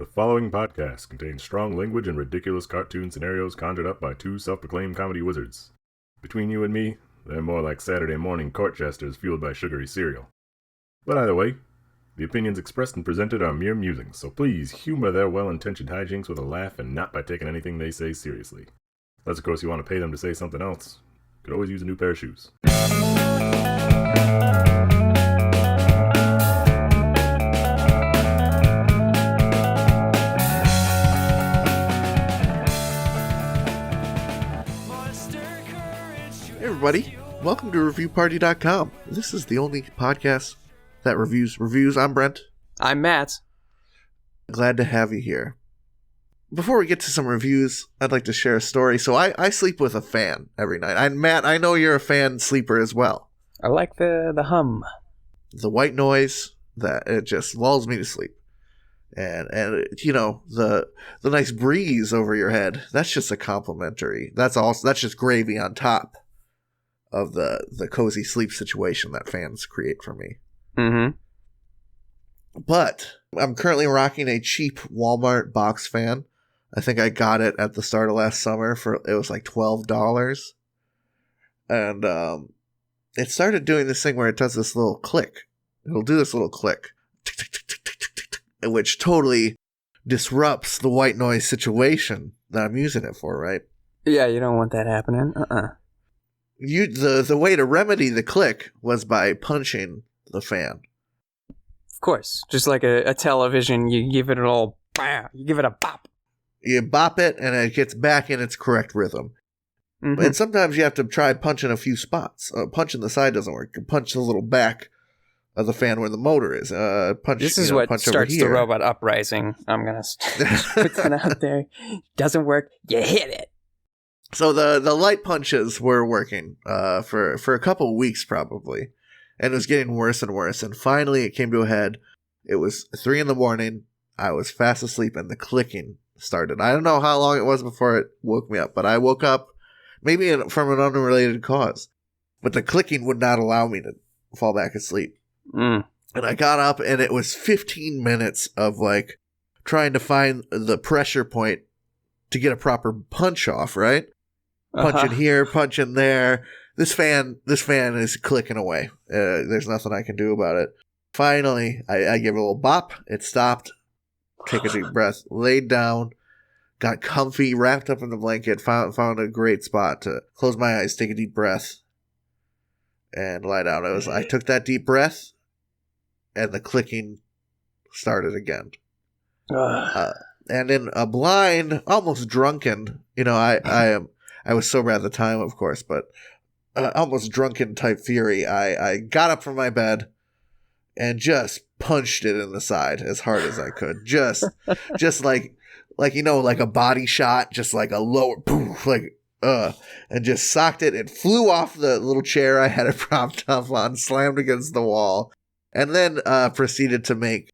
The following podcast contains strong language and ridiculous cartoon scenarios conjured up by two self-proclaimed comedy wizards. Between you and me, they're more like Saturday morning court jesters fueled by sugary cereal. But either way, the opinions expressed and presented are mere musings, so please humor their well-intentioned hijinks with a laugh and not by taking anything they say seriously. Unless, of course, you want to pay them to say something else. You could always use a new pair of shoes. Hey everybody, welcome to ReviewParty.com. This is the only podcast that reviews. I'm Brent. I'm Matt. Glad to have you here. Before we get to some reviews, I'd like to share a story. So I sleep with a fan every night. And Matt, I know you're a fan sleeper as well. I like the hum. The white noise that it just lulls me to sleep. And you know, the nice breeze over your head, that's just a complimentary. That's just gravy on top of the cozy sleep situation that fans create for me. Mm-hmm. But I'm currently rocking a cheap Walmart box fan. I think I got it at the start of last summer it was like $12. And it started doing this thing where it does this little click. It'll do this little click, which totally disrupts the white noise situation that I'm using it for, right? Yeah, you don't want that happening. The way to remedy the click was by punching the fan. Of course. Just like a television, you give it a little bam, you give it a bop. You bop it, and it gets back in its correct rhythm. Mm-hmm. And sometimes you have to try punching a few spots. Punching the side doesn't work. You punch the little back of the fan where the motor is. This is what starts the robot uprising. I'm going to put that out there. Doesn't work, you hit it. So the light punches were working for a couple of weeks probably. And it was getting worse and worse. And finally it came to a head. It was 3 a.m. I was fast asleep and the clicking started. I don't know how long it was before it woke me up. But I woke up maybe from an unrelated cause. But the clicking would not allow me to fall back asleep. Mm. And I got up and it was 15 minutes of like trying to find the pressure point to get a proper punch off, right? Punch in here, punch in there. This fan is clicking away. There's nothing I can do about it. Finally, I gave it a little bop. It stopped. Take a deep breath. Laid down. Got comfy, wrapped up in the blanket. Found a great spot to close my eyes, take a deep breath, and lie down. I took that deep breath, and the clicking started again. And in a blind, almost drunken, I was sober at the time, of course, but almost drunken type fury, I got up from my bed and just punched it in the side as hard as I could. Just like a body shot, just like a lower poof, and just socked it. It flew off the little chair I had it propped up on, slammed against the wall, and then proceeded to make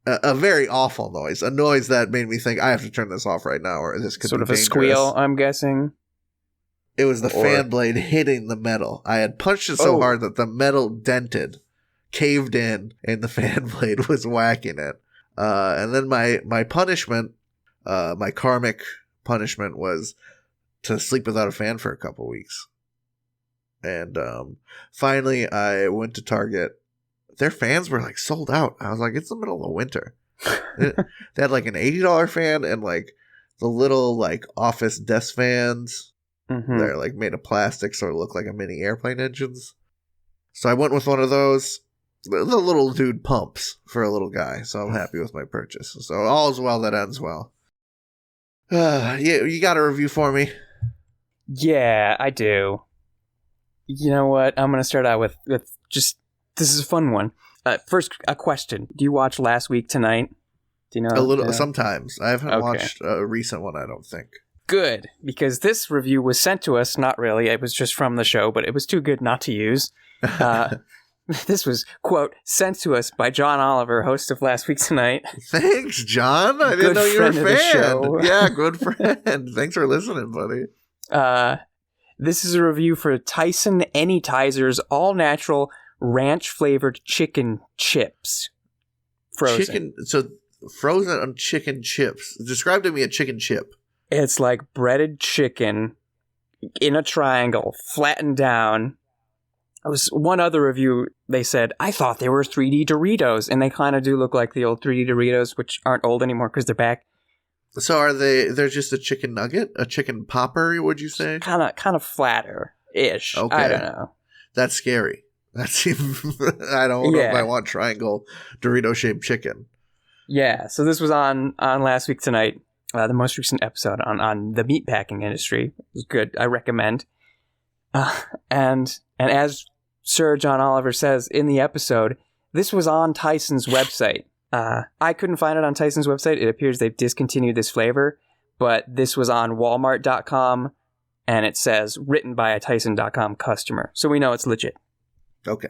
a very awful noise. A noise that made me think, I have to turn this off right now or this could be dangerous. Sort of a squeal, I'm guessing. It was the fan blade hitting the metal. I had punched it so hard that the metal dented, caved in, and the fan blade was whacking it. And then my punishment, my karmic punishment was to sleep without a fan for a couple weeks. And finally, I went to Target. Their fans were like sold out. I was like, it's the middle of winter. They had like an $80 fan and like the little like office desk fans. Mm-hmm. They're like made of plastic, sort of look like a mini airplane engines. So I went with one of those. The little dude pumps for a little guy, so I'm happy with my purchase. So all's well that ends well. You got a review for me? Yeah, I do. You know what? I'm going to start out with just, this is a fun one. First, a question. Do you watch Last Week Tonight? Do you know? A little, sometimes. I haven't watched a recent one, I don't think. Good, because this review was sent to us, not really, it was just from the show, but it was too good not to use. This was, quote, sent to us by John Oliver, host of Last Week Tonight. Thanks, John. I didn't know you were a fan. Yeah, good friend. Thanks for listening, buddy. This is a review for Tyson Anytizer's all-natural ranch-flavored chicken chips. Frozen. So frozen chicken chips. Describe to me a chicken chip. It's like breaded chicken in a triangle, flattened down. It was one other review, they said, I thought they were 3D Doritos, and they kind of do look like the old 3D Doritos, which aren't old anymore because they're back. So are they're just a chicken nugget? A chicken popper, would you say? Kind of flatter-ish. Okay. I don't know. That's scary. I don't know if I want triangle Dorito-shaped chicken. Yeah, so this was on Last Week Tonight, the most recent episode on the meatpacking industry. It was good. I recommend. And as Sir John Oliver says in the episode, this was on Tyson's website. I couldn't find it on Tyson's website. It appears they've discontinued this flavor, but this was on Walmart.com, and it says written by a Tyson.com customer. So we know it's legit. Okay.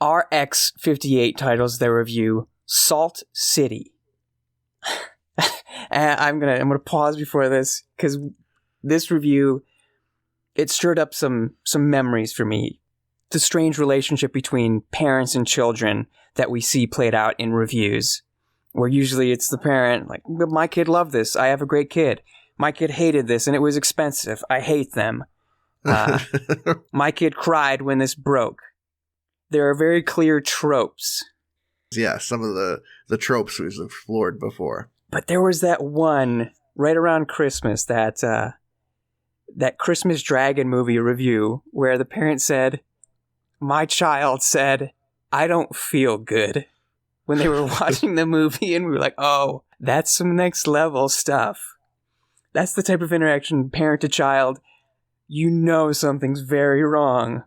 RX58 titles their review Salt City. And I'm gonna pause before this because this review, it stirred up some memories for me. The strange relationship between parents and children that we see played out in reviews, where usually it's the parent like, my kid loved this, I have a great kid. My kid hated this and it was expensive, I hate them. My kid cried when this broke. There are very clear tropes. Yeah, some of the tropes we've explored before. But there was that one right around Christmas, that Christmas Dragon movie review where the parent said, my child said, I don't feel good, when they were watching the movie, and we were like, oh, that's some next level stuff. That's the type of interaction, parent to child, you know something's very wrong.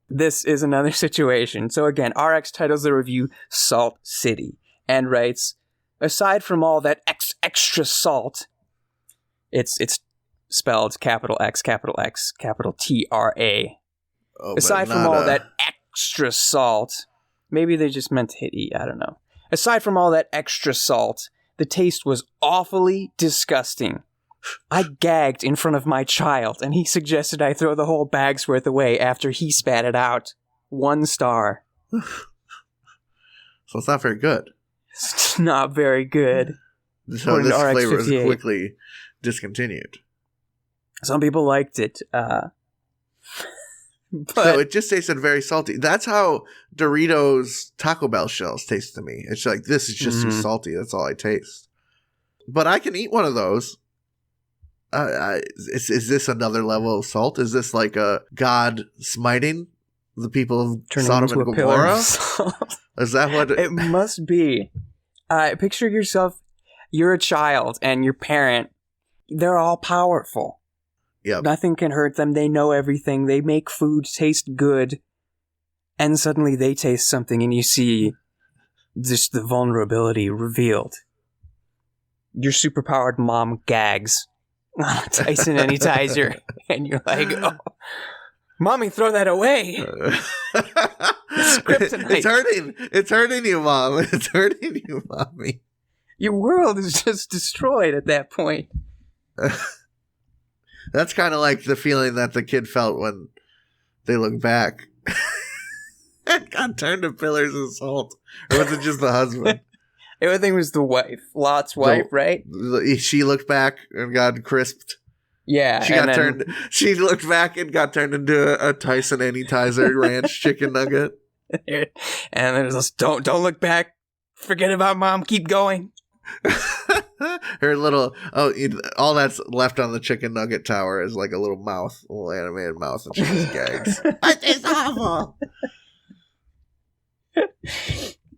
This is another situation. So again, RX titles the review Salt City and writes, aside from all that extra salt, it's spelled capital X, capital T-R-A. Oh, aside from all that extra salt, maybe they just meant to hit E, I don't know. Aside from all that extra salt, the taste was awfully disgusting. I gagged in front of my child, and he suggested I throw the whole bag's worth away after he spat it out. 1 star. So it's not very good. It's not very good. So this flavor is quickly discontinued. Some people liked it. But so it just tasted very salty. That's how Doritos Taco Bell shells taste to me. It's like, this is just too salty. That's all I taste. But I can eat one of those. Is this another level of salt? Is this like a God smiting the people of Sodom and Gomorrah? Is that what it must be? Picture yourself, you're a child and your parent, they're all powerful. Yep. Nothing can hurt them. They know everything. They make food taste good. And suddenly they taste something and you see just the vulnerability revealed. Your superpowered mom gags on a Tyson Anytizer. And you're like, oh, Mommy, throw that away. It's kryptonite. It's hurting. It's hurting you, Mom. It's hurting you, Mommy. Your world is just destroyed at that point. That's kind of like the feeling that the kid felt when they look back and got turned to pillars of salt. Or was it just the husband? I think it was the wife. Lot's wife, right? She looked back and got crisped. Yeah. She looked back and got turned into a Tyson Anytizer ranch chicken nugget. And there's this, don't look back. Forget about Mom. Keep going. Her little all that's left on the chicken nugget tower is like a little mouth, a little animated mouth, and she just gags. It tastes awful.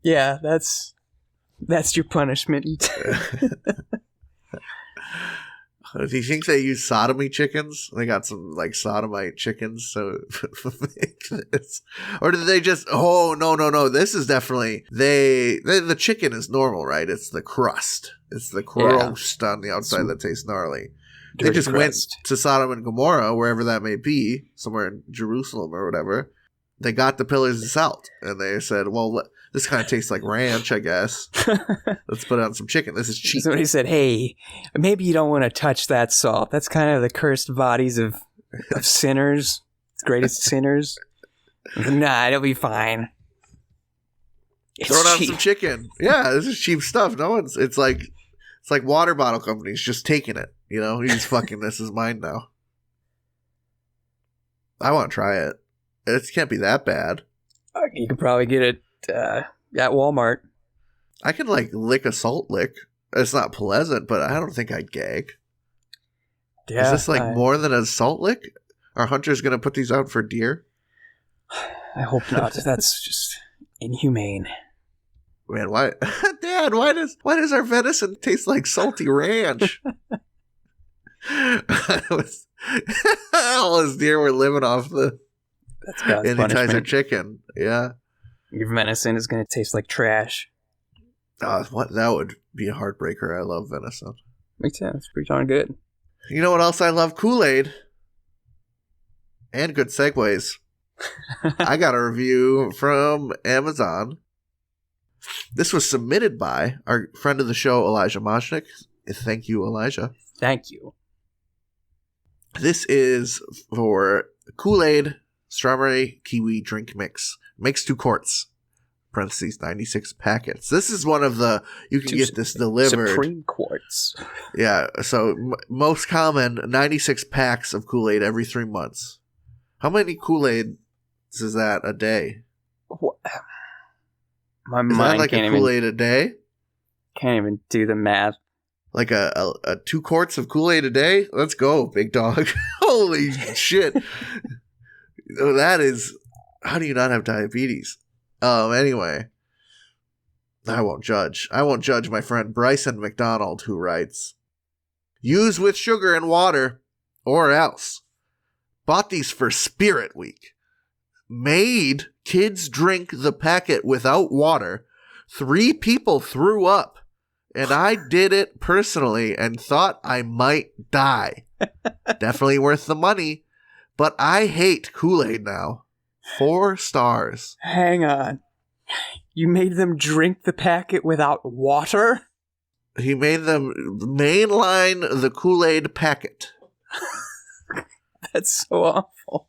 Yeah, that's your punishment. Do you think they use sodomy chickens? They got some like sodomite chickens, so or did they just? Oh no! This is definitely the chicken is normal, right? It's the crust. It's the crust on the outside that tastes gnarly. They just went to Sodom and Gomorrah, wherever that may be, somewhere in Jerusalem or whatever. They got the pillars of salt, and they said, "Well, this kind of tastes like ranch, I guess. Let's put on some chicken. This is cheap." Somebody said, "Hey, maybe you don't want to touch that salt. That's kind of the cursed bodies of sinners, the greatest sinners." Nah, it'll be fine. Throw down cheap. some chicken. Yeah, this is cheap stuff. No one's. It's like water bottle companies just taking it. You know, he's fucking. This is mine now. I want to try it. It can't be that bad. You could probably get it at Walmart. I can like lick a salt lick. It's not pleasant, but I don't think I'd gag. Yeah, is this like more than a salt lick? Are hunters going to put these out for deer? I hope not. That's just inhumane. Man, why, Dad? Why does our venison taste like salty ranch? All his deer were living off the That's God's punishment. Anytizer chicken. Yeah. Your venison is going to taste like trash. What? That would be a heartbreaker. I love venison. Me too. It's pretty darn good. You know what else I love? Kool-Aid. And good segues. I got a review from Amazon. This was submitted by our friend of the show, Elijah Moshnick. Thank you, Elijah. Thank you. This is for Kool-Aid Strawberry Kiwi Drink Mix. Makes 2 quarts. Parentheses, 96 packets. This is one of the, you can get this delivered. Supreme quarts. Yeah, so most common, 96 packs of Kool-Aid every 3 months. How many Kool-Aid is that a day? What? My Is mind that like can't a Kool-Aid a day? Can't even do the math. Like a 2 quarts of Kool-Aid a day? Let's go, big dog. Holy shit. That is, how do you not have diabetes? Anyway, I won't judge. I won't judge my friend Bryson McDonald, who writes, use with sugar and water, or else. Bought these for Spirit Week. Made kids drink the packet without water. 3 people threw up. And I did it personally and thought I might die. Definitely worth the money. But I hate Kool-Aid now. 4 stars. Hang on. You made them drink the packet without water? He made them mainline the Kool-Aid packet. That's so awful.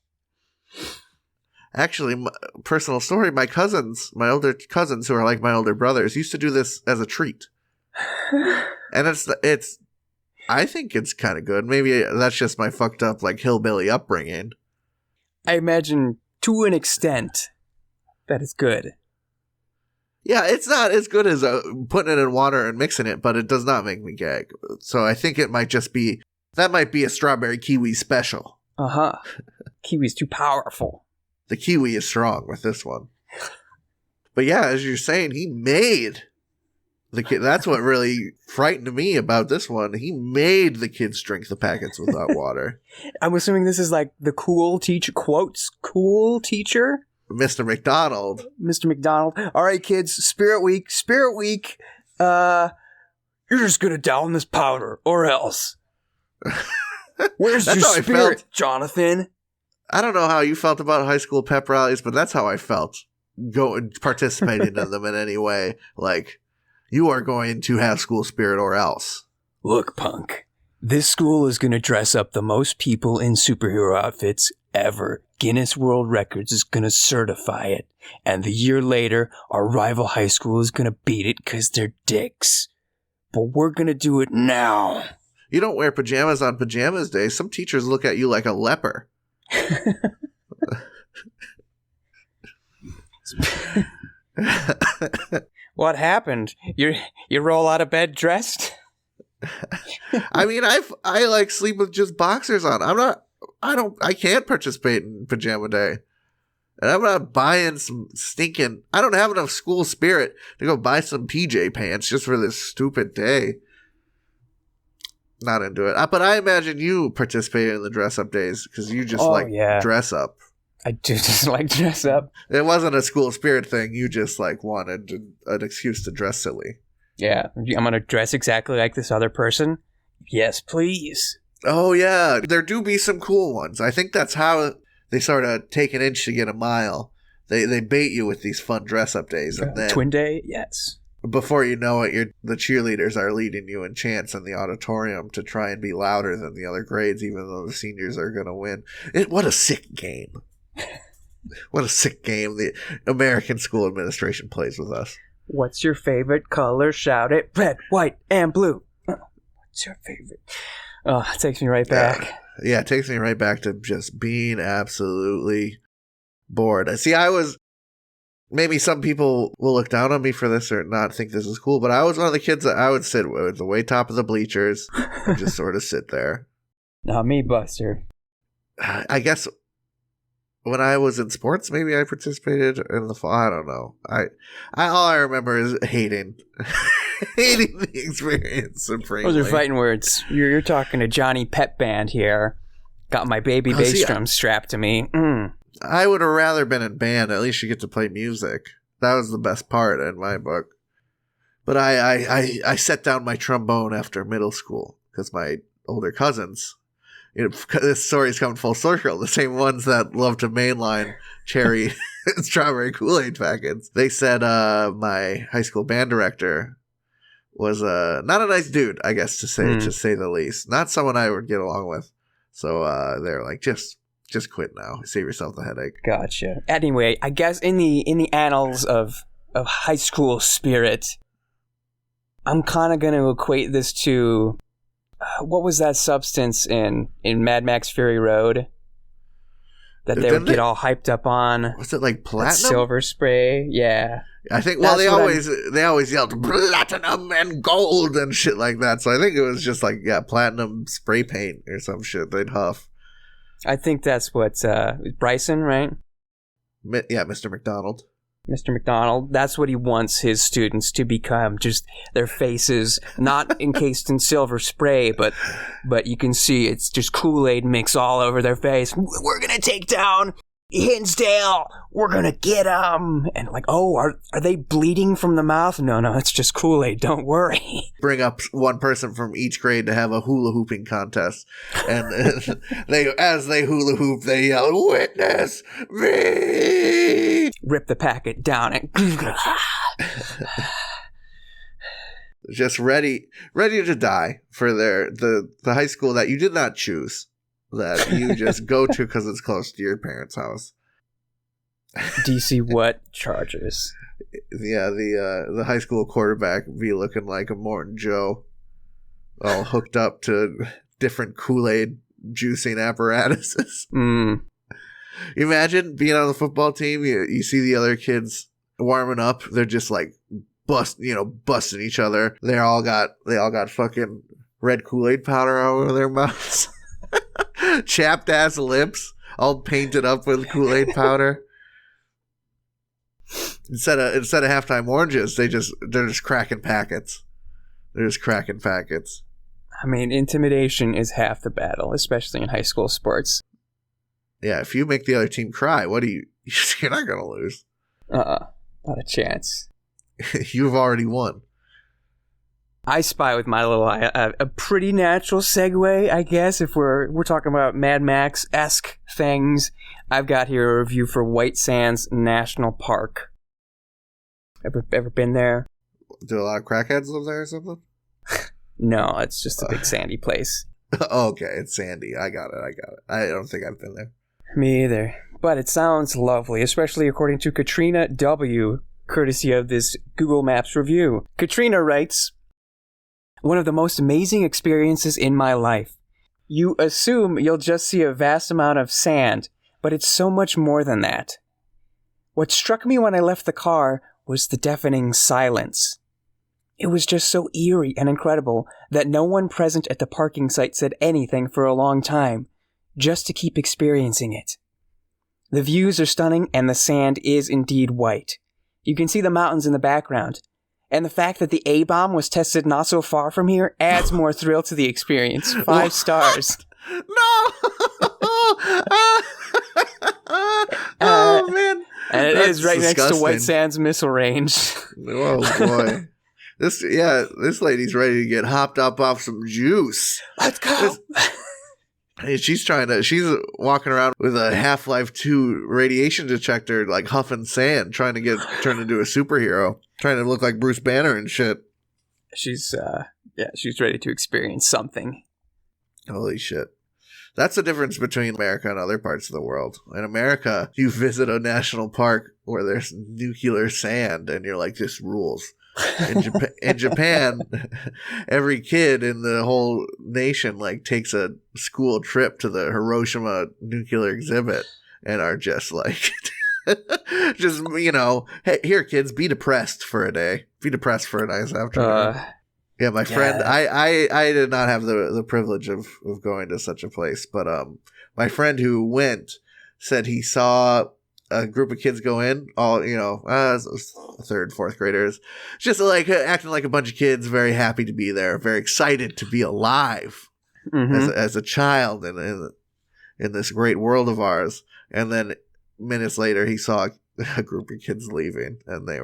Actually, personal story, my older cousins who are like my older brothers, used to do this as a treat. And it's I think it's kind of good. Maybe that's just my fucked up like hillbilly upbringing. I imagine to an extent that it's good. Yeah, it's not as good as putting it in water and mixing it, but it does not make me gag. So I think it might just be, that might be a strawberry kiwi special. Uh-huh. Kiwi's too powerful. The kiwi is strong with this one. But yeah, as you're saying, he made the kid. That's what really frightened me about this one. He made the kids drink the packets without water. I'm assuming this is like the cool teacher, quotes, cool teacher? Mr. McDonald. Mr. McDonald. All right, kids, Spirit Week. You're just going to down this powder or else. Where's your spirit, Jonathan? I don't know how you felt about high school pep rallies, but that's how I felt. Participating in them in any way. Like, you are going to have school spirit or else. Look, punk. This school is going to dress up the most people in superhero outfits ever. Guinness World Records is going to certify it. And the year later, our rival high school is going to beat it because they're dicks. But we're going to do it now. You don't wear pajamas on pajamas day. Some teachers look at you like a leper. What happened? You roll out of bed dressed? I mean, I like sleep with just boxers on. I can't participate in pajama day. And I'm not buying some stinking, I don't have enough school spirit to go buy some PJ pants just for this stupid day. Not into it. But I imagine you participated in the dress up days because you just dress up. I do just like dress up. It wasn't a school spirit thing. You just like wanted an excuse to dress silly. Yeah. I'm going to dress exactly like this other person. Yes, please. Oh, yeah. There do be some cool ones. I think that's how they sort of take an inch to get a mile. They bait you with these fun dress up days. And then Twin day? Yes. Before you know it, the cheerleaders are leading you in chants in the auditorium to try and be louder than the other grades, even though the seniors are going to win. What a sick game. What a sick game the American school administration plays with us. What's your favorite color? Shout it. Red, white, and blue. What's your favorite? Oh, it takes me right back. Yeah, it takes me right back to just being absolutely bored. See, maybe some people will look down on me for this or not think this is cool, but I was one of the kids that I would sit at the way top of the bleachers and just sort of sit there. Not me, Buster. I guess when I was in sports, maybe I participated in the fall. I don't know. All I remember is hating the experience supremely. Those are fighting words. You're talking to Johnny Pep Band here. Got my baby bass drum strapped to me. I would have rather been in band. At least you get to play music. That was the best part in my book. But I set down my trombone after middle school because my older cousins. This story's coming full circle. The same ones that love to mainline cherry and strawberry Kool-Aid packets. They said my high school band director was not a nice dude, I guess, to say the least. Not someone I would get along with. So they're like, just quit now. Save yourself the headache. Gotcha. Anyway, I guess in the annals of high school spirit, I'm kind of going to equate this to... what was that substance in Mad Max Fury Road that they would get all hyped up on? Was it like platinum? Silver spray? Yeah. I think, well, they always yelled platinum and gold and shit like that. So I think it was just like, platinum spray paint or some shit they'd huff. I think that's what, Bryson, right? Yeah, Mr. McDonald. Mr. McDonald, that's what he wants his students to become. Just their faces, not encased in silver spray, but you can see it's just Kool-Aid mix all over their face. We're going to take down Hinsdale. We're going to get them. And like, oh, are they bleeding from the mouth? No, it's just Kool-Aid. Don't worry. Bring up one person from each grade to have a hula hooping contest. And as they hula hoop, they yell, "Witness me!" Rip the packet down and just ready to die for the high school that you did not choose, that you just go to because it's close to your parents' house. DC what charges? Yeah, the high school quarterback be looking like a Morton Joe, all hooked up to different Kool-Aid juicing apparatuses. Imagine being on the football team. You see the other kids warming up. They're just like busting each other. They all got fucking red Kool-Aid powder all over their mouths, chapped ass lips, all painted up with Kool-Aid powder. Instead of halftime oranges, they're just cracking packets. They're just cracking packets. I mean, intimidation is half the battle, especially in high school sports. Yeah, if you make the other team cry, you're not going to lose. Not a chance. You've already won. I spy with my little eye a pretty natural segue, I guess, if we're talking about Mad Max-esque things. I've got here a review for White Sands National Park. Ever been there? Do a lot of crackheads live there or something? No, it's just a big sandy place. Okay, it's sandy. I got it. I don't think I've been there. Me either. But it sounds lovely, especially according to Katrina W., courtesy of this Google Maps review. Katrina writes, "One of the most amazing experiences in my life. You assume you'll just see a vast amount of sand, but it's so much more than that. What struck me when I left the car was the deafening silence. It was just so eerie and incredible that no one present at the parking site said anything for a long time, just to keep experiencing it. The views are stunning and the sand is indeed white. You can see the mountains in the background. And the fact that the A-bomb was tested not so far from here adds more thrill to the experience. 5 stars. No! Oh, man. And it is right disgusting. next to White Sands Missile Range. Oh, boy. This lady's ready to get hopped up off some juice. Let's go. She's walking around with a Half-Life 2 radiation detector, like huffing sand, trying to turn into a superhero, trying to look like Bruce Banner and shit. She's ready to experience something. Holy shit. That's the difference between America and other parts of the world. In America, you visit a national park where there's nuclear sand, and you're like, this rules. In Japan, every kid in the whole nation like takes a school trip to the Hiroshima nuclear exhibit and are just like, just, you know, hey, here kids, be depressed for a day. Be depressed for a nice afternoon. Yeah, my friend, I did not have the privilege of going to such a place, but my friend who went said he saw a group of kids go in, all, you know, third, fourth graders, just like acting like a bunch of kids, very happy to be there, very excited to be alive as a child in this great world of ours. And then minutes later, he saw a group of kids leaving, and they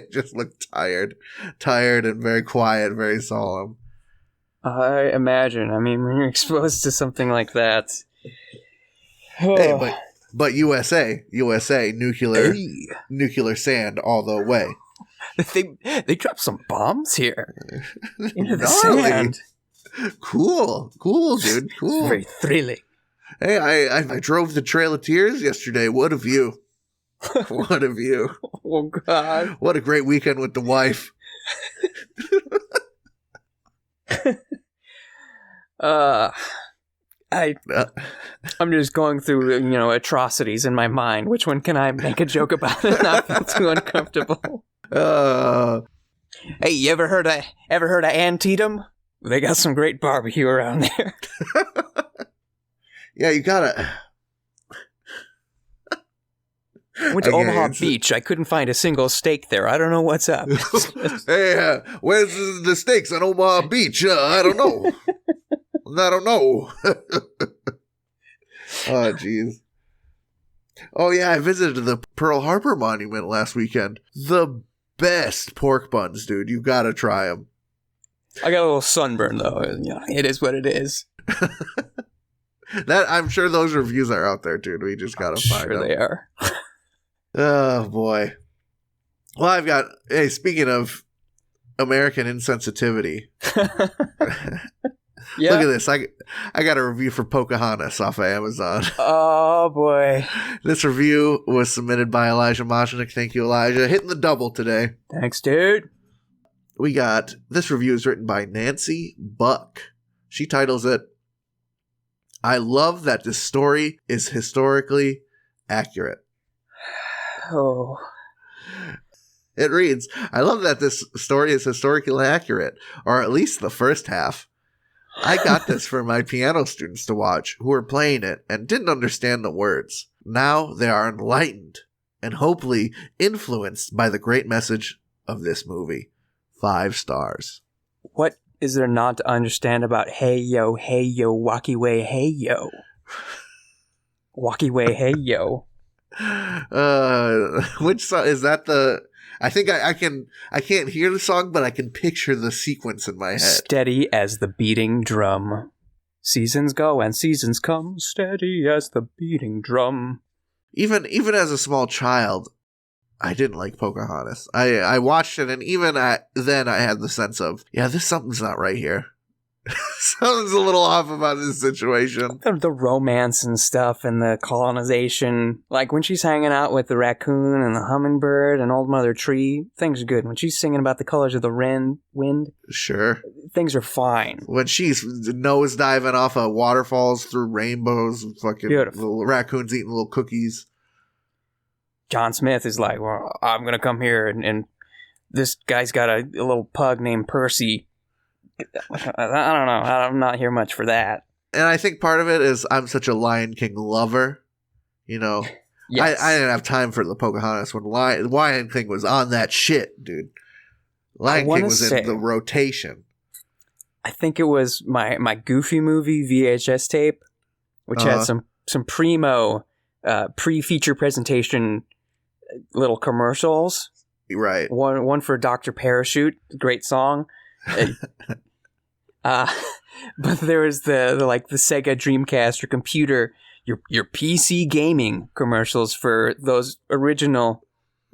just looked tired and very quiet, very solemn. I imagine. I mean, when you're exposed to something like that. Hey, but USA, nuclear sand all the way. They dropped some bombs here into the Gnarly. sand. Cool, dude, cool. It's very thrilling. Hey, I drove the Trail of Tears yesterday. What a view! What a view! Oh God! What a great weekend with the wife. I'm just going through, you know, atrocities in my mind. Which one can I make a joke about and not feel too uncomfortable? Hey, you ever heard of Antietam? They got some great barbecue around there. Yeah, you gotta. Went to Omaha Beach. I couldn't find a single steak there. I don't know what's up. Hey, where's the steaks on Omaha Beach? I don't know. I don't know. Oh, jeez. Oh, yeah, I visited the Pearl Harbor Monument last weekend. The best pork buns, dude. You gotta try them. I got a little sunburn, though. You know, it is what it is. I'm sure those reviews are out there, dude. We just gotta find them. Sure they are. Oh, boy. Well, hey, speaking of American insensitivity. Yeah. Look at this. I got a review for Pocahontas off of Amazon. Oh, boy. This review was submitted by Elijah Moshnick. Thank you, Elijah. Hitting the double today. Thanks, dude. This review is written by Nancy Buck. She titles it, I love that this story is historically accurate. Oh. It reads, I love that this story is historically accurate, or at least the first half. I got this for my piano students to watch who were playing it and didn't understand the words. Now they are enlightened and hopefully influenced by the great message of this movie. 5 stars. What is there not to understand about hey yo, walkie way, hey yo? Walkie way, hey yo. Which song is that? I think I can't hear the song, but I can picture the sequence in my head. Steady as the beating drum. Seasons go and seasons come, steady as the beating drum. Even as a small child, I didn't like Pocahontas. I watched it, and even then I had the sense of, yeah, something's not right here. Something's a little off about this situation. The romance and stuff and the colonization. Like when she's hanging out with the raccoon and the hummingbird and Old Mother Tree, things are good. When she's singing about the colors of the wind, sure, things are fine. When she's nose diving off of waterfalls through rainbows, fucking little raccoons eating little cookies. John Smith is like, well, I'm going to come here and this guy's got a little pug named Percy. I don't know. I'm not here much for that. And I think part of it is I'm such a Lion King lover. You know, yes. I didn't have time for the Pocahontas when Lion King was on that shit, dude. Lion King was in the rotation. I think it was my Goofy movie VHS tape, which had some primo pre-feature presentation little commercials. Right. One for Dr. Parachute, great song. But there was the Sega Dreamcast or computer, your PC gaming commercials for those original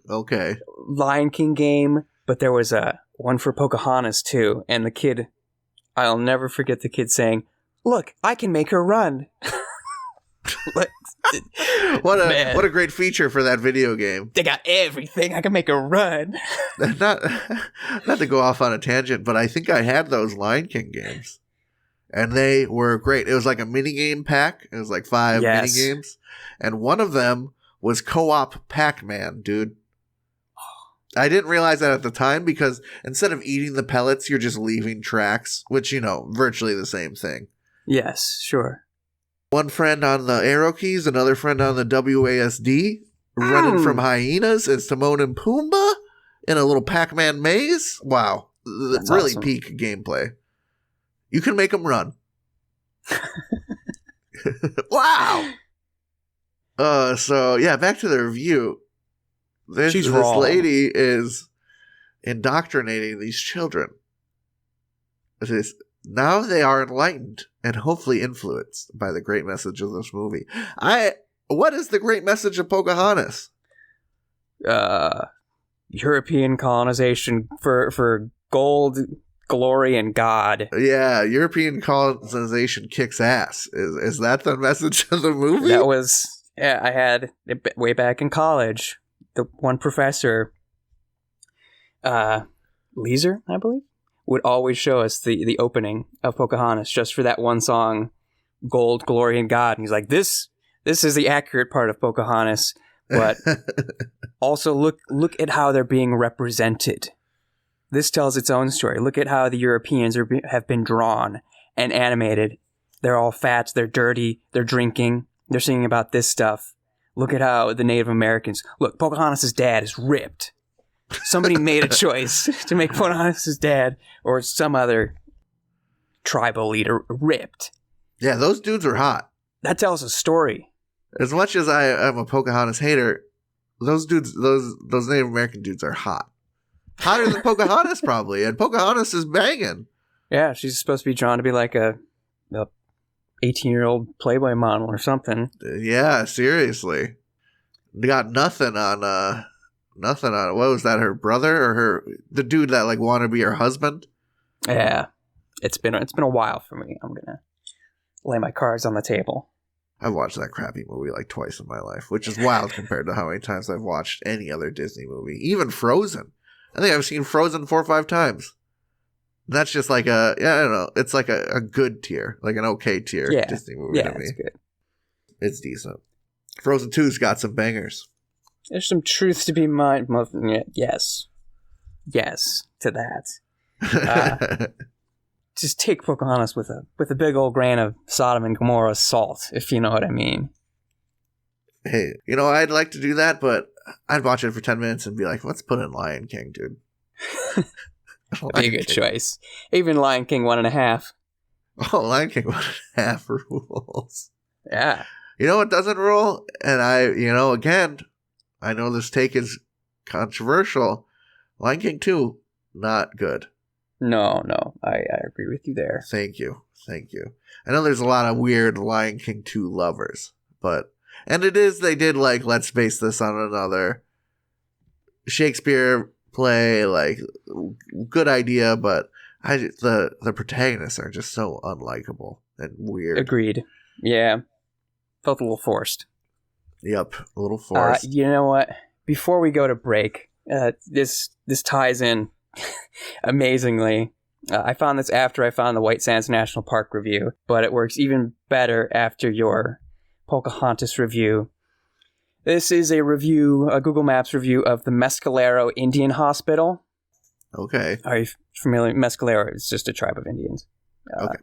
Lion King game. But there was one for Pocahontas too, and the kid, I'll never forget the kid saying, "Look, I can make her run." Like, What man, a great feature for that video game. they got everything. I can make her run. Not to go off on a tangent, but I think I had those Lion King games. And they were great. It was like a minigame pack. It was like 5 Yes. minigames. And one of them was co-op Pac-Man, dude. I didn't realize that at the time because instead of eating the pellets, you're just leaving tracks, which, virtually the same thing. Yes, sure. One friend on the arrow keys, another friend on the WASD, running from hyenas is Timon and Pumbaa in a little Pac-Man maze. Wow. That's really awesome. peak gameplay. You can make them run. Wow. So yeah, back to the review. This wrong. lady is indoctrinating these children. It is now they are enlightened and hopefully influenced by the great message of this movie. What is the great message of Pocahontas? European colonization for gold, glory, and God. Yeah, European colonization kicks ass. Is that the message of the movie? That was, I had it way back in college. The one professor, Leeser, I believe, would always show us the opening of Pocahontas just for that one song, Gold, Glory, and God. And he's like, this is the accurate part of Pocahontas, but also look at how they're being represented. This tells its own story. Look at how the Europeans have been drawn and animated. They're all fat, they're dirty, they're drinking, they're singing about this stuff. Look at how the Native Americans... Look, Pocahontas' dad is ripped. Somebody made a choice to make Pocahontas' dad or some other tribal leader ripped. Yeah, those dudes are hot. That tells a story. As much as I am a Pocahontas hater, those dudes, those Native American dudes are hot. Hotter than Pocahontas, probably. And Pocahontas is banging. Yeah, she's supposed to be drawn to be like a 18-year-old Playboy model or something. Yeah, seriously. They got nothing on, what was that, her brother? Or the dude that, like, wanted to be her husband? Yeah, it's been a while for me. I'm gonna lay my cards on the table. I've watched that crappy movie like twice in my life, which is wild compared to how many times I've watched any other Disney movie. Even Frozen. I think I've seen Frozen 4 or 5 times. That's just like I don't know. It's like a good tier, like an okay tier Disney movie to me. It's good. It's decent. Frozen 2's got some bangers. There's some truth to be mined. Yes to that. Just take Pocahontas with a big old grain of Sodom and Gomorrah salt, if you know what I mean. Hey, I'd like to do that, but I'd watch it for 10 minutes and be like, let's put in Lion King, dude. Be a good choice. Even Lion King 1.5. Oh, Lion King 1.5 rules. Yeah. You know what doesn't rule? And again, I know this take is controversial. Lion King 2, not good. No, I agree with you there. Thank you. I know there's a lot of weird Lion King 2 lovers, and they did like, let's base this on another Shakespeare play, like, good idea, but the protagonists are just so unlikable and weird. Agreed. Yeah. Felt a little forced. Yep, a little forced. You know what? Before we go to break, this ties in amazingly. I found this after I found the White Sands National Park review, but it works even better after your Pocahontas review. This is a Google Maps review of the Mescalero Indian Hospital. Okay. Are you familiar? Mescalero is just a tribe of Indians. Okay.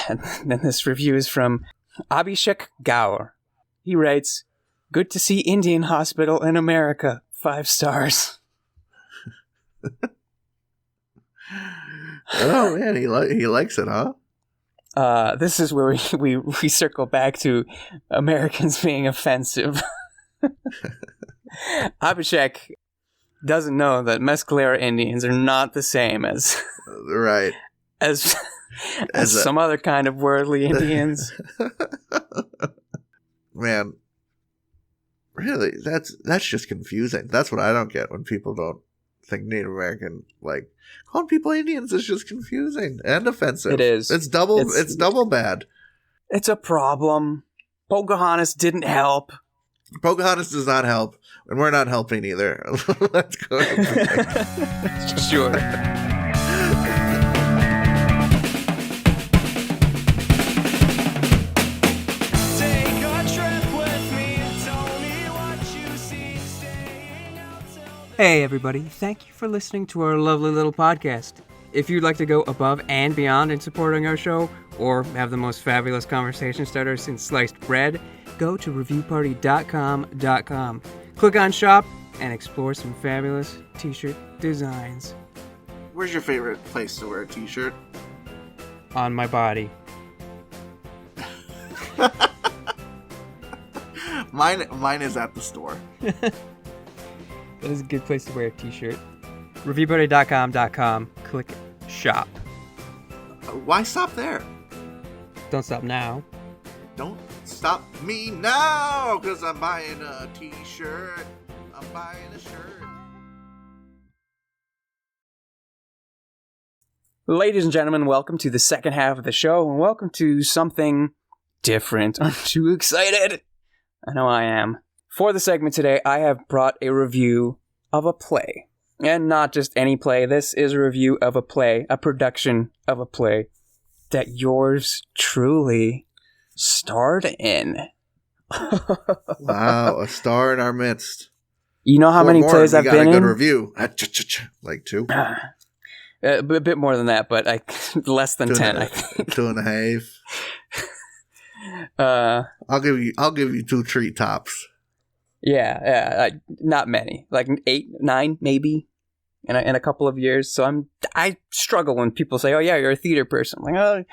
And then this review is from Abhishek Gaur. He writes, "Good to see Indian Hospital in America. 5 stars." Oh man, he likes it, huh? This is where we circle back to Americans being offensive. Abhishek doesn't know that Mescalero Indians are not the same as right as some other kind of worldly Indians. Man, really, that's just confusing. That's what I don't get when people don't think Native American, like, calling people Indians is just confusing and offensive. It is. It's double bad. It's a problem. Pocahontas didn't help. Pocahontas does not help, and we're not helping either. Let's go. Sure. Hey everybody, thank you for listening to our lovely little podcast. If you'd like to go above and beyond in supporting our show, or have the most fabulous conversation starter since sliced bread, go to reviewparty.com. Click on shop and explore some fabulous t-shirt designs. Where's your favorite place to wear a t-shirt? On my body. Mine is at the store. That is a good place to wear a t-shirt. Reviewparty.com. Click shop. Why stop there? Don't stop now. Don't stop me now, because I'm buying a t-shirt. I'm buying a shirt. Ladies and gentlemen, welcome to the second half of the show, and welcome to something different. Aren't you excited? I know I am. For the segment today, I have brought a review of a play. And not just any play. This is a review of a play, a production of a play that yours truly starred in. Wow, a star in our midst. You know how many plays I've been in? We got a good review. Like 2? A bit more than that, but less than 10, I think. 2.5. I'll give you 2 treetops. Yeah, not many, like 8, 9, maybe, in a couple of years. So I struggle when people say, "Oh yeah, you're a theater person." I'm like, "Oh,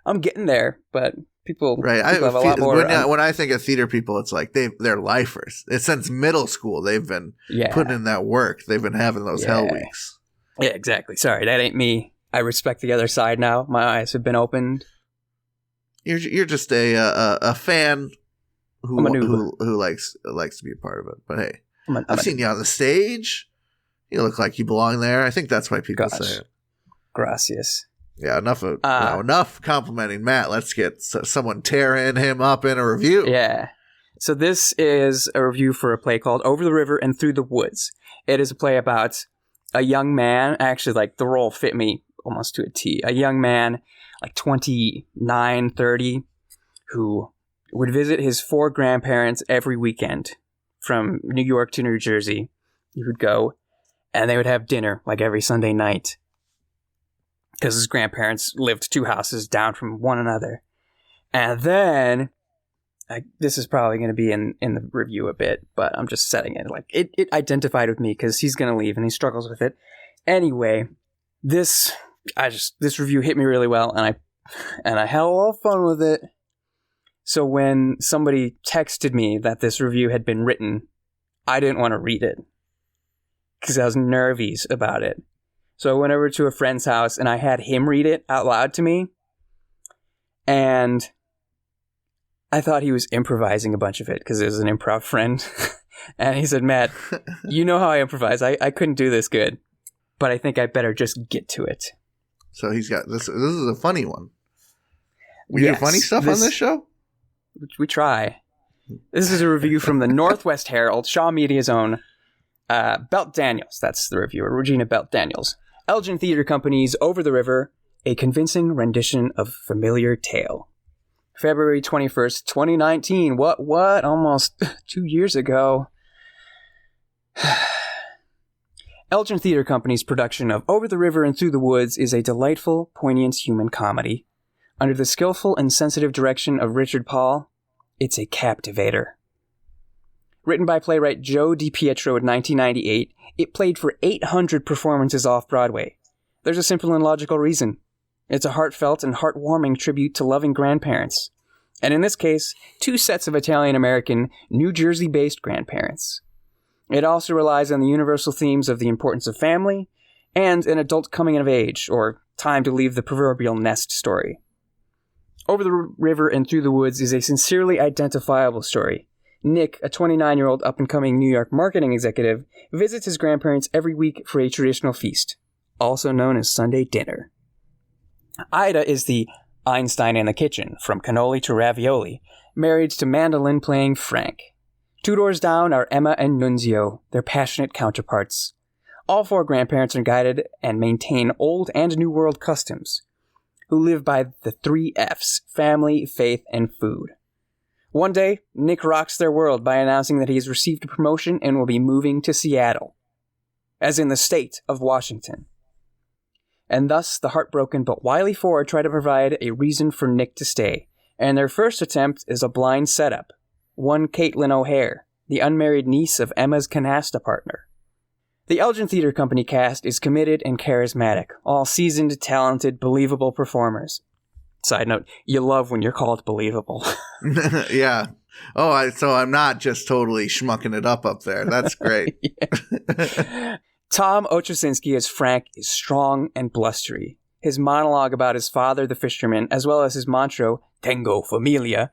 I'm getting there," but people have a lot more. When I think of theater people, it's like they're lifers. Since middle school, they've been putting in that work. They've been having those hell weeks. Yeah, exactly. Sorry, that ain't me. I respect the other side now. My eyes have been opened. You're just a fan. Who likes to be a part of it. But hey, I've seen you on the stage. You look like you belong there. I think that's why people say it. Gracias. Yeah, enough complimenting Matt. Let's get someone tearing him up in a review. Yeah. So this is a review for a play called Over the River and Through the Woods. It is a play about a young man. Actually, like, the role fit me almost to a T. A young man, like 29, 30, who would visit his 4 grandparents every weekend from New York to New Jersey. He would go, and they would have dinner like every Sunday night because his grandparents lived 2 houses down from one another. And then, this is probably going to be in the review a bit, but I'm just setting it. Like, it identified with me because he's going to leave and he struggles with it. Anyway, this review hit me really well, and I had a lot of fun with it. So when somebody texted me that this review had been written, I didn't want to read it because I was nervous about it. So I went over to a friend's house and I had him read it out loud to me. And I thought he was improvising a bunch of it because it was an improv friend. And he said, "Matt, you know how I improvise. I couldn't do this good, but I think I better just get to it." So he's got this. This is a funny one. We do funny stuff on this show? We try. This is a review from the Northwest Herald, Shaw Media's own Belt Daniels. That's the reviewer, Regina Belt Daniels. Elgin Theater Company's Over the River, a convincing rendition of familiar tale. February 21st, 2019. What? Almost 2 years ago. Elgin Theater Company's production of Over the River and Through the Woods is a delightful, poignant human comedy. Under the skillful and sensitive direction of Richard Paul, it's a captivator. Written by playwright Joe DiPietro in 1998, it played for 800 performances off-Broadway. There's a simple and logical reason. It's a heartfelt and heartwarming tribute to loving grandparents. And in this case, 2 sets of Italian-American, New Jersey-based grandparents. It also relies on the universal themes of the importance of family and an adult coming of age, or time to leave the proverbial nest story. Over the River and Through the Woods is a sincerely identifiable story, Nick, a 29-year-old up-and-coming New York marketing executive, visits his grandparents every week for a traditional feast, also known as Sunday dinner. Ida is the Einstein in the kitchen, from cannoli to ravioli, married to mandolin-playing Frank. 2 doors down are Emma and Nunzio, their passionate counterparts. All 4 grandparents are guided and maintain old and new world customs, who live by the 3 F's: family, faith, and food. One day, Nick rocks their world by announcing that he has received a promotion and will be moving to Seattle, as in the state of Washington. And thus, the heartbroken but wily 4 try to provide a reason for Nick to stay, and their first attempt is a blind setup. One Caitlin O'Hare, the unmarried niece of Emma's canasta partner. The Elgin Theater Company cast is committed and charismatic, all seasoned, talented, believable performers. Side note, you love when you're called believable. Yeah. Oh, so I'm not just totally schmucking it up there. That's great. Tom Ochocinski as Frank is strong and blustery. His monologue about his father, the fisherman, as well as his mantra, Tengo Familia,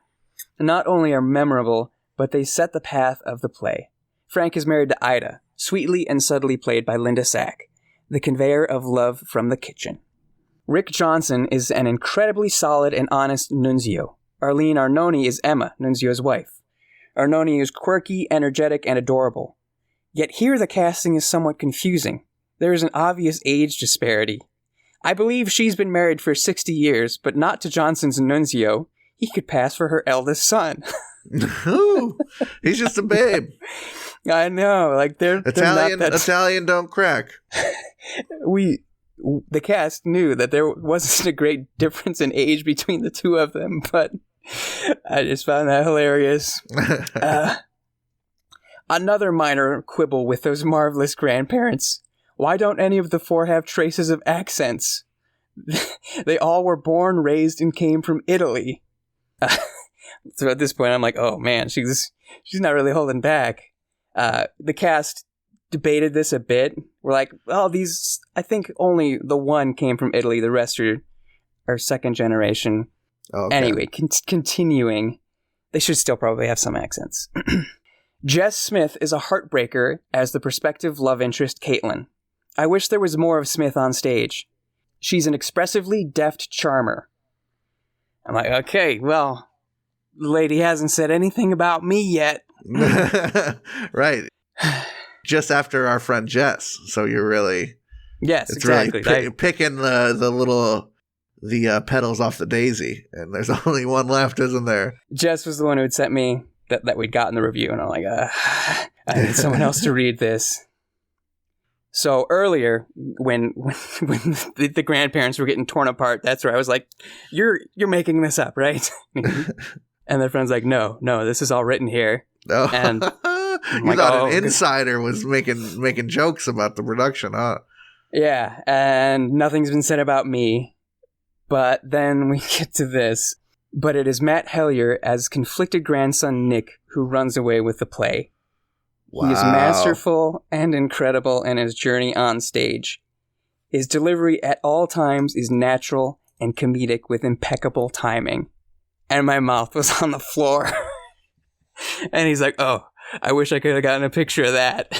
not only are memorable, but they set the path of the play. Frank is married to Ida, sweetly and subtly played by Linda Sack, the conveyor of love from the kitchen. Rick Johnson is an incredibly solid and honest Nunzio. Arlene Arnone is Emma, Nunzio's wife. Arnone is quirky, energetic, and adorable. Yet here the casting is somewhat confusing. There is an obvious age disparity. I believe she's been married for 60 years, but not to Johnson's Nunzio. He could pass for her eldest son. Ooh, he's just a babe. I know, like they're Italian don't crack. The cast knew that there wasn't a great difference in age between the 2 of them, but I just found that hilarious. Another minor quibble with those marvelous grandparents. Why don't any of the 4 have traces of accents? They all were born, raised, and came from Italy. So at this point, I'm like, oh man, she's not really holding back. The cast debated this a bit. We're like, oh, I think only the 1 came from Italy. The rest are second generation. Okay. Anyway, continuing, they should still probably have some accents. Jess Smith is a heartbreaker as the prospective love interest Caitlin. I wish there was more of Smith on stage. She's an expressively deft charmer. I'm like, okay, well, the lady hasn't said anything about me yet. Right. Just after our friend Jess. So you're really... Yes, it's exactly. Really picking the petals off the daisy. And there's only one left, isn't there? Jess was the one who had sent me that we'd gotten the review. And I'm like, I need someone else to read this. So earlier, when the grandparents were getting torn apart, that's where I was like, "You're making this up, right?" And their friend's like, "No, this is all written here." Oh. And you thought an insider was making jokes about the production, huh? Yeah, and nothing's been said about me. But then we get to this. But it is Matt Hellier as conflicted grandson Nick who runs away with the play. Wow. He is masterful and incredible in his journey on stage. His delivery at all times is natural and comedic with impeccable timing. And my mouth was on the floor. And he's like, oh, I wish I could have gotten a picture of that.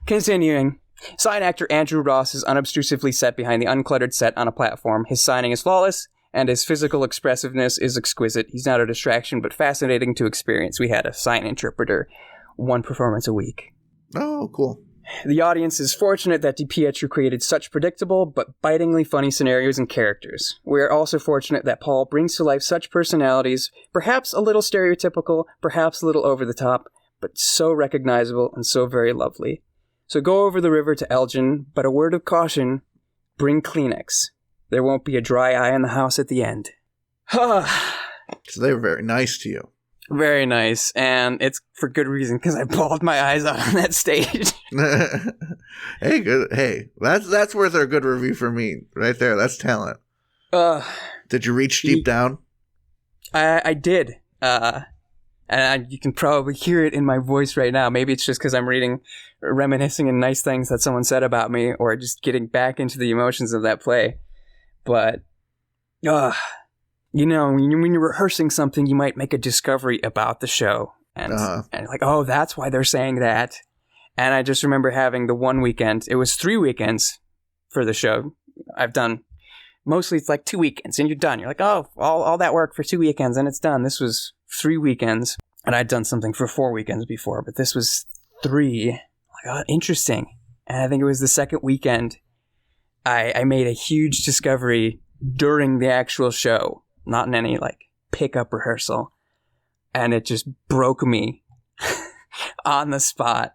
Continuing. Sign actor Andrew Ross is unobtrusively set behind the uncluttered set on a platform. His signing is flawless, and his physical expressiveness is exquisite. He's not a distraction, but fascinating to experience. We had a sign interpreter, 1 performance a week. Oh, cool. The audience is fortunate that DiPietro created such predictable but bitingly funny scenarios and characters. We are also fortunate that Paul brings to life such personalities, perhaps a little stereotypical, perhaps a little over the top, but so recognizable and so very lovely. So go over the river to Elgin, but a word of caution, bring Kleenex. There won't be a dry eye in the house at the end. So they were very nice to you. Very nice, and it's for good reason, because I bawled my eyes out on that stage. Hey, good. Hey, that's worth a good review for me, right there. That's talent. Did you reach deep down? I did, and you can probably hear it in my voice right now. Maybe it's just because I'm reminiscing and nice things that someone said about me, or just getting back into the emotions of that play. But, when you're rehearsing something, you might make a discovery about the show. And like, oh, that's why they're saying that. And I just remember having the one weekend. It was 3 weekends for the show. I've done, mostly it's like 2 weekends and you're done. You're like, oh, all that work for 2 weekends and it's done. This was 3 weekends. And I'd done something for 4 weekends before, but this was 3. Like, oh, interesting. And I think it was the second weekend I made a huge discovery during the actual show, not in any like pickup rehearsal. And it just broke me on the spot.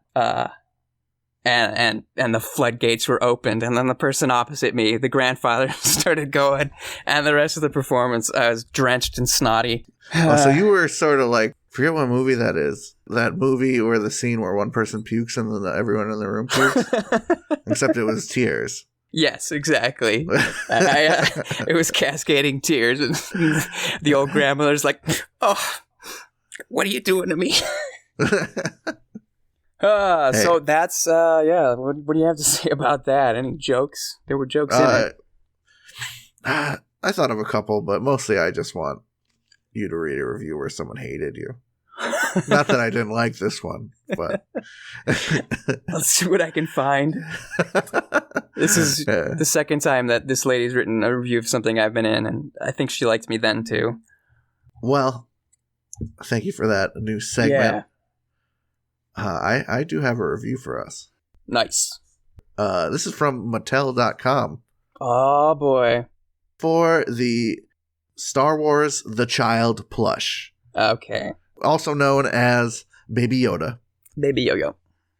And the floodgates were opened, and then the person opposite me, the grandfather, started going, and the rest of the performance, I was drenched and snotty. So you were sort of like, forget what movie that is. That movie where the scene where one person pukes and then everyone in the room pukes? Except it was tears. Yes, exactly. It was cascading tears, and the old grandmother's like, oh, what are you doing to me? So that's, what do you have to say about that? Any jokes? There were jokes in it. I thought of a couple, but mostly I just want you to read a review where someone hated you. Not that I didn't like this one, but... Let's see what I can find. This is the second time that this lady's written a review of something I've been in, and I think she liked me then, too. Well, thank you for that new segment. Yeah. I do have a review for us. Nice. This is from Mattel.com. Oh, boy. For the Star Wars The Child plush. Okay. Also known as Baby Yoda. Baby Yo-Yo.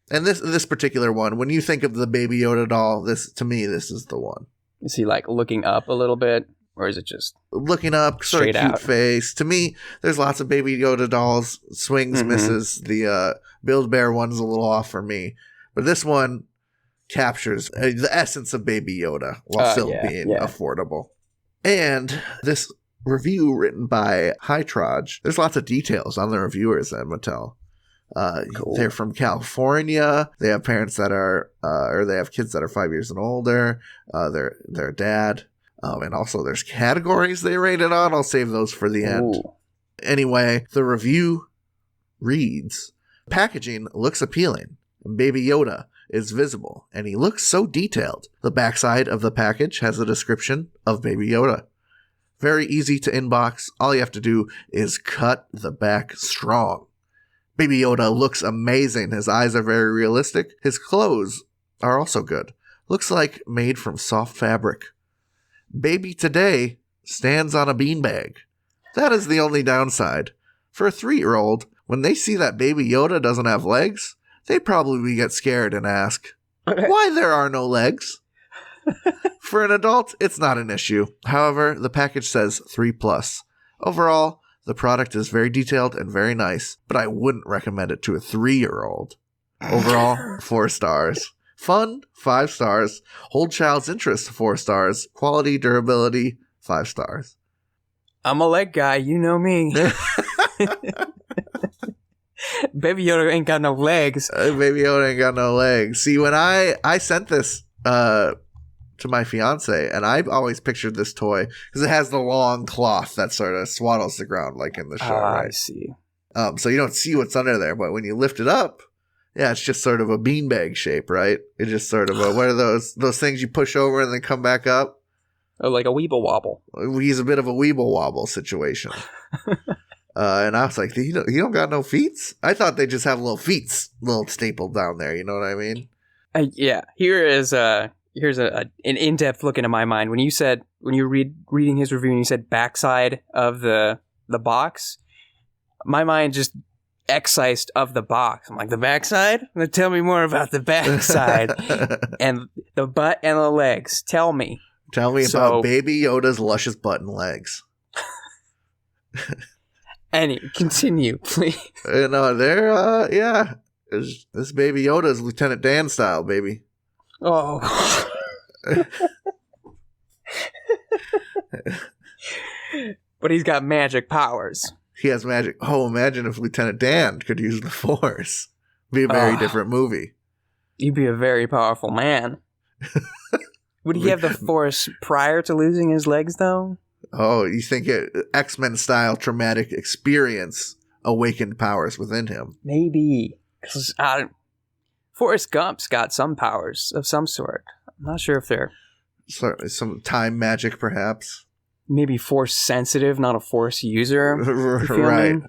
And this particular one, when you think of the Baby Yoda doll, this is the one. Is he like looking up a little bit? Or is it just looking up, sort of cute out face? To me, there's lots of Baby Yoda dolls. Swings, misses. The Build-Bear one's a little off for me. But this one captures the essence of Baby Yoda while still being affordable. And this review written by Hytraj, there's lots of details on the reviewers at Mattel. Cool. They're from California. They have parents that are, or they have kids that are 5 years and older. Their dad. And also there's categories they rated on. I'll save those for the end. Ooh. Anyway, the review reads, packaging looks appealing. Baby Yoda is visible, and he looks so detailed. The backside of the package has a description of Baby Yoda. Very easy to inbox. All you have to do is cut the back strong. Baby Yoda looks amazing. His eyes are very realistic. His clothes are also good. Looks like made from soft fabric. Baby today stands on a beanbag. That is the only downside. For a 3-year-old, when they see that Baby Yoda doesn't have legs, they probably get scared and ask, why there are no legs? For an adult, it's not an issue. However, the package says 3+. Overall, the product is very detailed and very nice, but I wouldn't recommend it to a 3-year-old. Overall, 4 stars. Fun, 5 stars. Hold child's interest, 4 stars. Quality, durability, 5 stars. I'm a leg guy, you know me. Baby Yoda ain't got no legs. Baby Yoda ain't got no legs. See, when I sent this to my fiance, and I've always pictured this toy because it has the long cloth that sort of swaddles the ground like in the show, right? I see. So you don't see what's under there, but when you lift it up, yeah, it's just sort of a beanbag shape, right? It's just sort of what are those things you push over and then come back up? Oh, like a Weeble Wobble. He's a bit of a Weeble Wobble situation. And I was like, you don't got no feet? I thought they just have little feet stapled down there. You know what I mean? Yeah. Here's an in-depth look into my mind. When you reading his review and you said backside of the box, my mind just excised of the box. I'm like, the backside? Tell me more about the backside. And the butt and the legs. Tell me. Tell me about Baby Yoda's luscious butt and legs. Continue, please. They're, this Baby Yoda is Lieutenant Dan style, baby. Oh. But he's got magic powers. He has magic. Oh, imagine if Lieutenant Dan could use the Force. Be a very different movie. He'd be a very powerful man. Would he have the Force prior to losing his legs, though? Oh, you think X-Men style traumatic experience awakened powers within him? Maybe. Because Forrest Gump's got some powers of some sort. I'm not sure if they're... Some time magic, perhaps? Maybe force sensitive, not a force user. Right.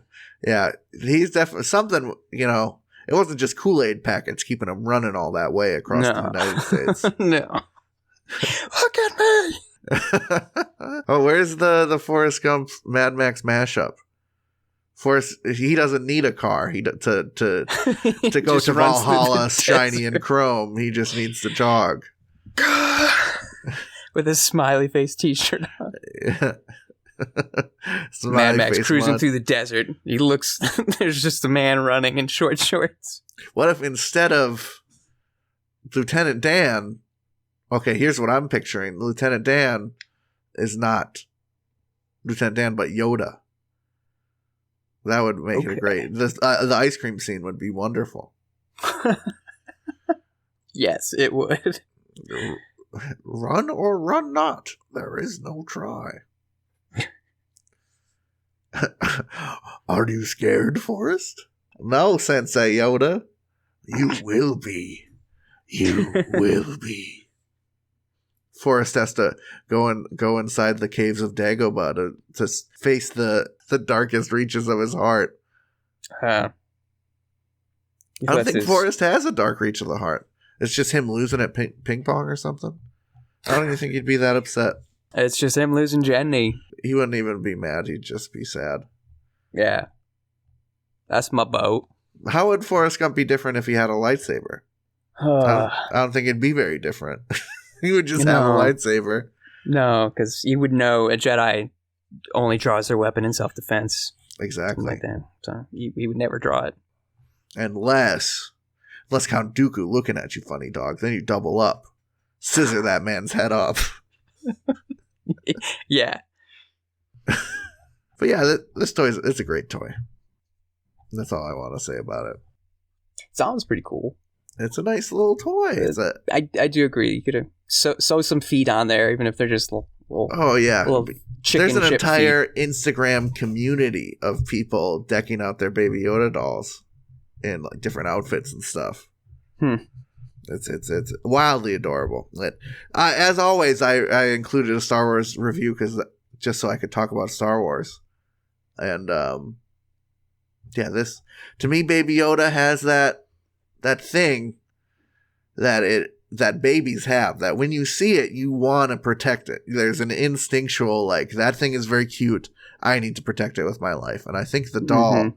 Yeah. He's definitely something, it wasn't just Kool-Aid packets keeping him running all that way across the United States. No. Look at me! Oh, where's the Forrest Gump Mad Max mashup? Forrest, he doesn't need a car to go to Valhalla shiny and chrome. He just needs to jog. With a smiley face t-shirt on. Mad Max cruising through the desert. He looks, there's just a man running in short shorts. What if instead of Lieutenant Dan, okay, here's what I'm picturing. Lieutenant Dan is not Lieutenant Dan, but Yoda. That would make it great. The ice cream scene would be wonderful. Yes, it would. Run or run not. There is no try. Are you scared, Forrest? No, Sensei Yoda. You will be. You will be. Forrest has to go inside the caves of Dagobah to face the darkest reaches of his heart. I don't think Forrest has a dark reach of the heart. It's just him losing at ping pong or something. I don't even think he'd be that upset. It's just him losing Jenny. He wouldn't even be mad. He'd just be sad. Yeah. That's my boat. How would Forrest Gump be different if he had a lightsaber? I don't think it'd be very different. He would just have a lightsaber. No, because you would know a Jedi only draws their weapon in self-defense. Exactly. Like that. So he would never draw it. Unless Count Dooku looking at you, funny dog. Then you double up. Scissor that man's head off. Yeah. But yeah, this toy it's a great toy. That's all I want to say about it. Sounds pretty cool. It's a nice little toy. I do agree. You could sew some feet on there, even if they're just little. Oh yeah, little there's an entire feet. Instagram community of people decking out their Baby Yoda dolls in like different outfits and stuff. It's wildly adorable. As always, I included a Star Wars review just so I could talk about Star Wars, and this to me, Baby Yoda has that thing that babies have, that when you see it, you want to protect it. There's an instinctual, that thing is very cute. I need to protect it with my life. And I think the doll,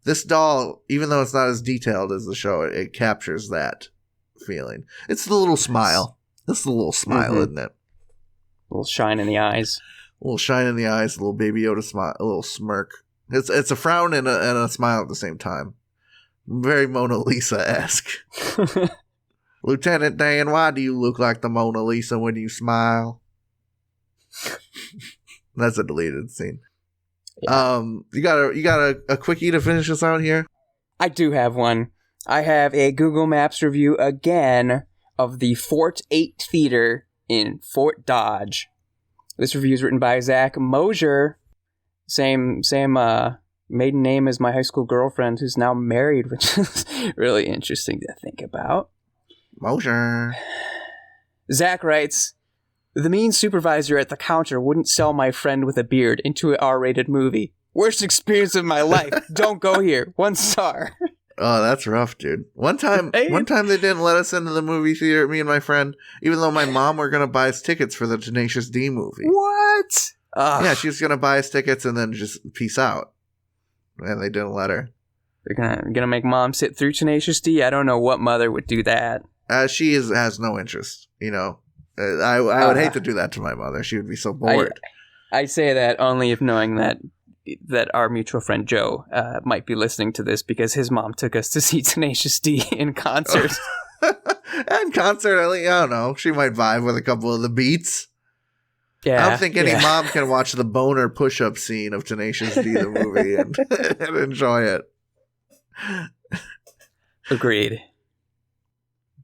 this doll, even though it's not as detailed as the show, it captures that feeling. It's the little smile. It's the little smile, isn't it? A little shine in the eyes. A little shine in the eyes, a little Baby Yoda smile, a little smirk. It's a frown and a smile at the same time. Very Mona Lisa-esque. Lieutenant Dan, why do you look like the Mona Lisa when you smile? That's a deleted scene. Yeah. You got a quickie to finish us out here? I do have one. I have a Google Maps review again of the Fort 8 Theater in Fort Dodge. This review is written by Zach Mosier. Same maiden name as my high school girlfriend, who's now married, which is really interesting to think about. Mosier. Zach writes, the mean supervisor at the counter wouldn't sell my friend with a beard into an R-rated movie. Worst experience of my life. Don't go here. 1 star. Oh, that's rough, dude. One time they didn't let us into the movie theater, me and my friend, even though my mom were going to buy us tickets for the Tenacious D movie. What? Yeah, she was going to buy us tickets and then just peace out. And they didn't let her. They're gonna make mom sit through Tenacious D? I don't know what mother would do that. She has no interest, I would hate to do that to my mother. She would be so bored. I say that only if knowing that our mutual friend Joe might be listening to this, because his mom took us to see Tenacious D in concert. In concert, I don't know. She might vibe with a couple of the beats. Yeah, I don't think any mom can watch the boner push-up scene of Tenacious D, the movie, and enjoy it. Agreed.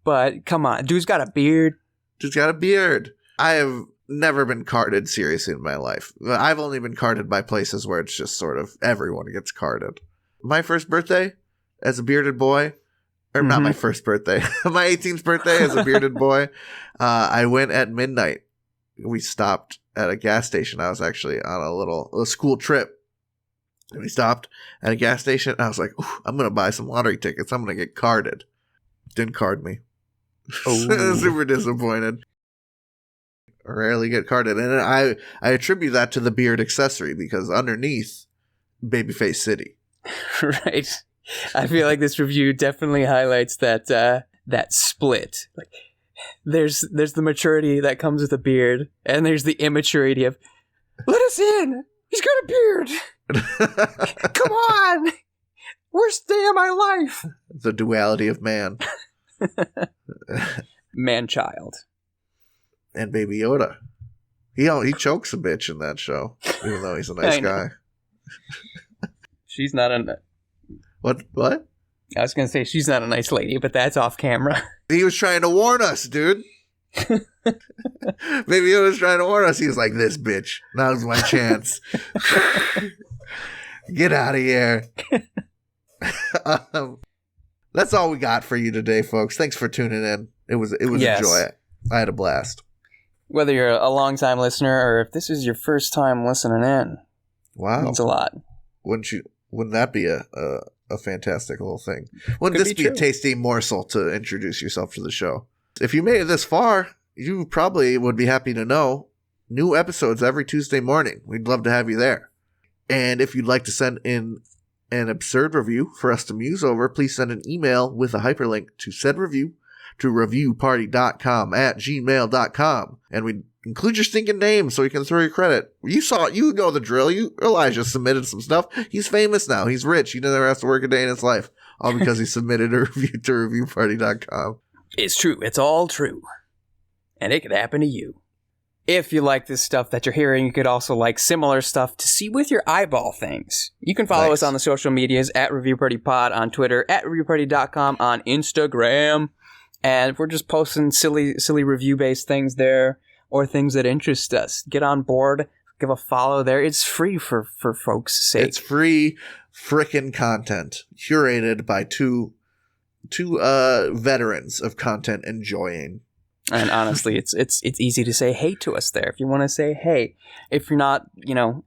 But come on, dude's got a beard. Dude's got a beard. I have never been carded seriously in my life. I've only been carded by places where it's just sort of everyone gets carded. My first birthday as a bearded boy, or not my first birthday, my 18th birthday as a bearded boy, I went at midnight. We stopped at a gas station. I was actually on a school trip. And we stopped at a gas station. And I was like, I'm going to buy some lottery tickets. I'm going to get carded. Didn't card me. Super disappointed. I rarely get carded. And I attribute that to the beard accessory because underneath, Babyface City. Right. I feel like this review definitely highlights that split. Like, there's the maturity that comes with a beard, and there's the immaturity of, let us in! He's got a beard! Come on! Worst day of my life! The duality of man. Manchild. And Baby Yoda. He chokes a bitch in that show, even though he's a nice guy. She's not a... What? I was going to say she's not a nice lady, but that's off camera. He was trying to warn us, dude. Baby Yoda was trying to warn us. He was like, this bitch. Now's my chance. Get out of here. That's all we got for you today, folks. Thanks for tuning in. It was a joy. I had a blast. Whether you're a long-time listener or if this is your first time listening in. Wow. It means a lot. Wouldn't that be a fantastic little thing? Wouldn't this be a tasty morsel to introduce yourself to the show? If you made it this far, you probably would be happy to know new episodes every Tuesday morning. We'd love to have you there. And if you'd like to send in an absurd review for us to muse over, please send an email with a hyperlink to said review to reviewparty.com@gmail.com. And we include your stinking name so we can throw your credit. You know the drill. Elijah submitted some stuff. He's famous now. He's rich. He never has to work a day in his life. All because he submitted a review to reviewparty.com. It's true. It's all true. And it could happen to you. If you like this stuff that you're hearing, you could also like similar stuff to see with your eyeball things. You can follow us on the social medias at ReviewPartyPod on Twitter, at ReviewParty.com on Instagram. And we're just posting silly review-based things there or things that interest us. Get on board. Give a follow there. It's free for folks' sake. It's free frickin' content curated by two veterans of content enjoying. And honestly, it's easy to say hey to us there. If you want to say hey, if you're not,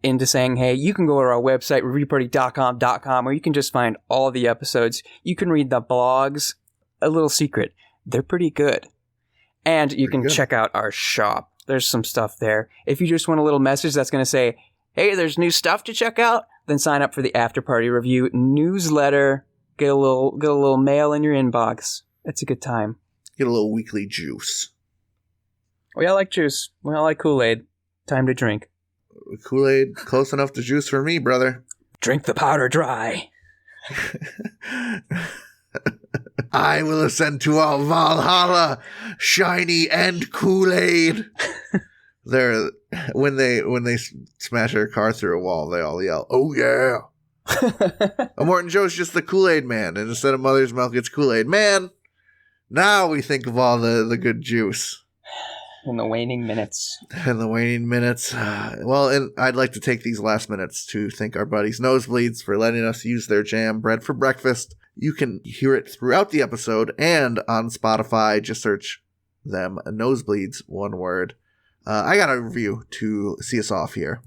into saying hey, you can go to our website, reviewparty.com, where you can just find all of the episodes. You can read the blogs. A little secret, they're pretty good. And you can check out our shop. There's some stuff there. If you just want a little message that's going to say, hey, there's new stuff to check out, then sign up for the After Party Review newsletter. Get a little mail in your inbox. It's a good time. Get a little weekly juice. We all like juice. We all like Kool-Aid. Time to drink. Kool-Aid close enough to juice for me, brother. Drink the powder dry. I will ascend to all Valhalla, shiny and Kool-Aid. When they smash their car through a wall, they all yell, "Oh yeah!" Morton Joe's just the Kool-Aid man, and instead of Mother's Milk, it's Kool-Aid man. Now we think of all the good juice. In the waning minutes. Well, and I'd like to take these last minutes to thank our buddies Nosebleeds for letting us use their jam, Bread for Breakfast. You can hear it throughout the episode and on Spotify. Just search them, Nosebleeds, one word. I got a review to see us off here.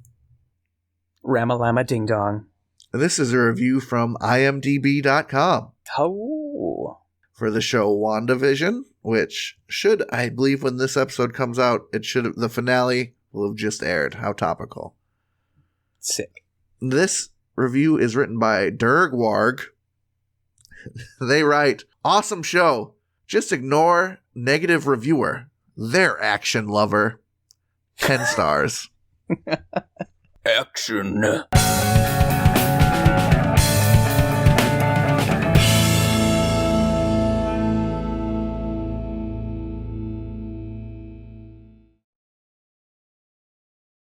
Ramalama Ding Dong. This is a review from imdb.com. Oh. For the show WandaVision, which should, I believe when this episode comes out, the finale will have just aired. How topical. Sick. This review is written by Dergwarg. They write, awesome show. Just ignore negative reviewer. They're action lover. 10 stars. Action.